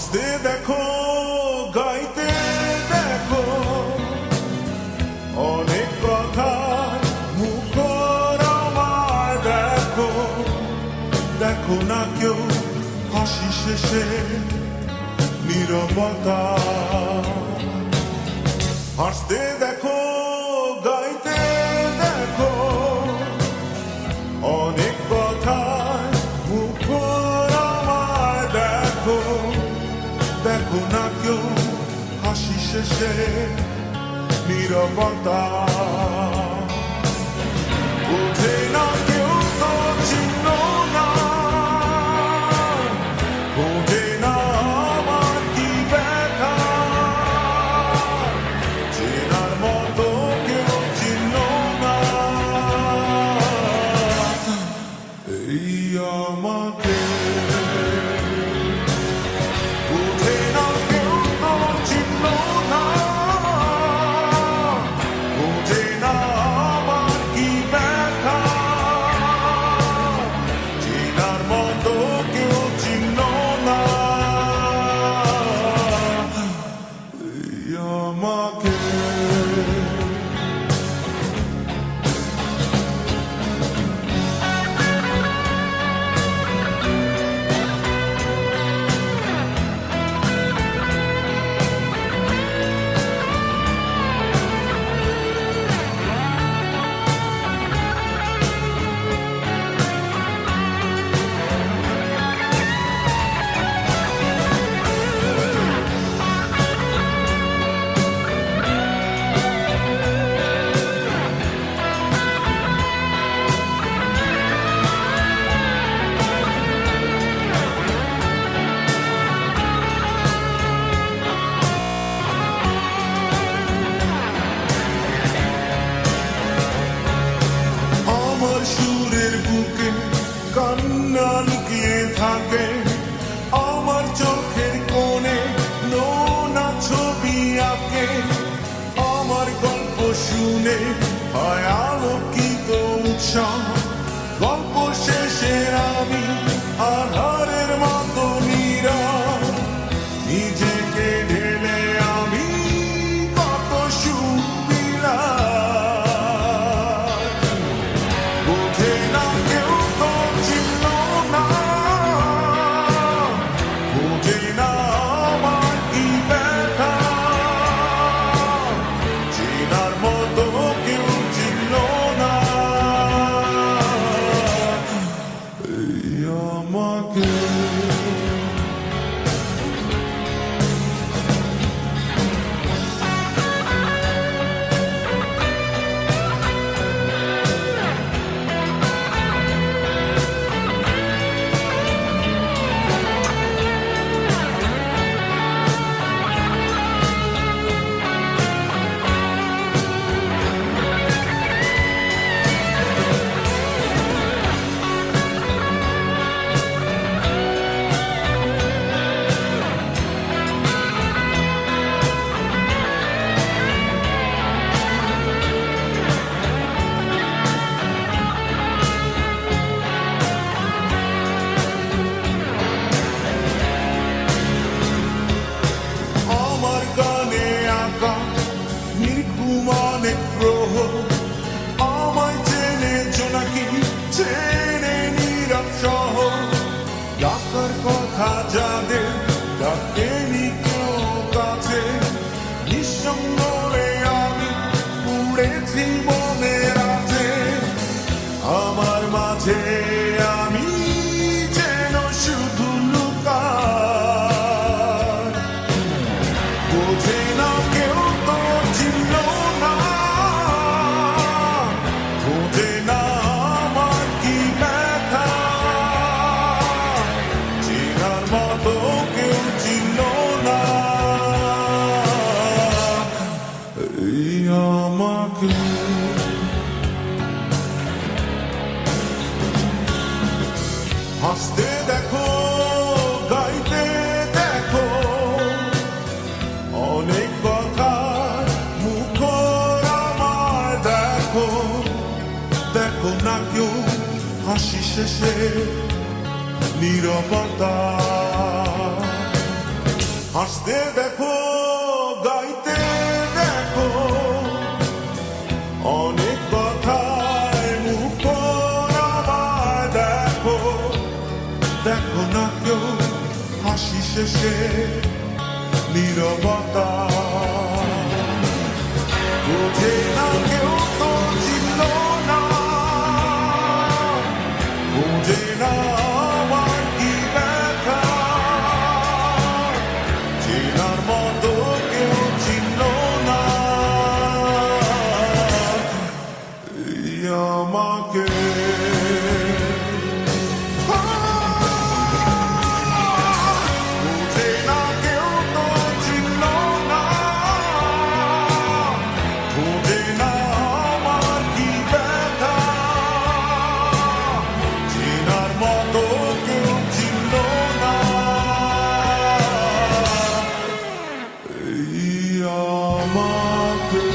হাসতে দেখো, গাইতে দেখো, অনেক কথা মুখর আমার দেখো, দেখো না কেউ হাসি শেষে নীরবতা। হাসতে দেখো, গাইতে দেখো, অনেক কথা মুখর আমার দেখো, দেখো না কেউ হাসি শেষে নীরবতা। বুঝে না কেউ তো চিহ্ন না, বোঝে না আমার কি ব্যথা, চেনার মতো কেউ চিহ্ন না এই আমাকে। বুঝে না কেউ তো চিহ্ন না, বোঝে না আমার কি ব্যথা, চেনার মতো কেউ চিহ্ন না এই আমাকে। আমার সুরের বুকে কান্না লুকিয়ে থাকে, আমার চোখের কোণে নোনা ছবি আঁকে, আমার গল্প শুনে হয় আলোকিত উৎসাহ, গল্প শেষে আমি আধারের মতো নীরব, নিজেকে ঢেলে আমি কত সুখ বিলাম। বুঝে না কেউ তো চিহ্ন না, বুঝে না আমার কি ব্যথা, চেনার মতো কেউ চিহ্ন না এই আমাকে। আমার গানে আঁকা নির্ঘুম অনেক গ্রহ, আমায় চেনে জোনাকি, চেনে নীরব সহ, ডাকার কথা যাদের ডাকেনি কেউ কাছে, নিঃসঙ্গ হয়ে আমি উড়েছি মনের আছে, আমার মাঝে আমি যেন শুধু লুকাই। বোঝে না কেউ তো চিহ্ন না, বোঝে না আমার কি ব্যথা, চেনার মতো কেউ চিহ্ন না এই আমাকে। হাসতে দেখো, গাইতে দেখো, অনেক কথা মুখর আমার দেখো, দেখো না কেউ হাসি শেষে নীরবতা। হাসতে দেখো গাইতে দেখো অনেক কথায় মুখর আমায় দেখো দেখো না কেউ হাসি শেষে নীরবতা বুঝে না কেউ তো চিনল না বুঝে না আমার কি ব্যথা চেনার মতো কেউ চিনল না এই আমাকে বুঝে না কেউ তো চিনল না বুঝে না আমার কি ব্যথা চেনার মতো কেউ চিনল না এই আমাকে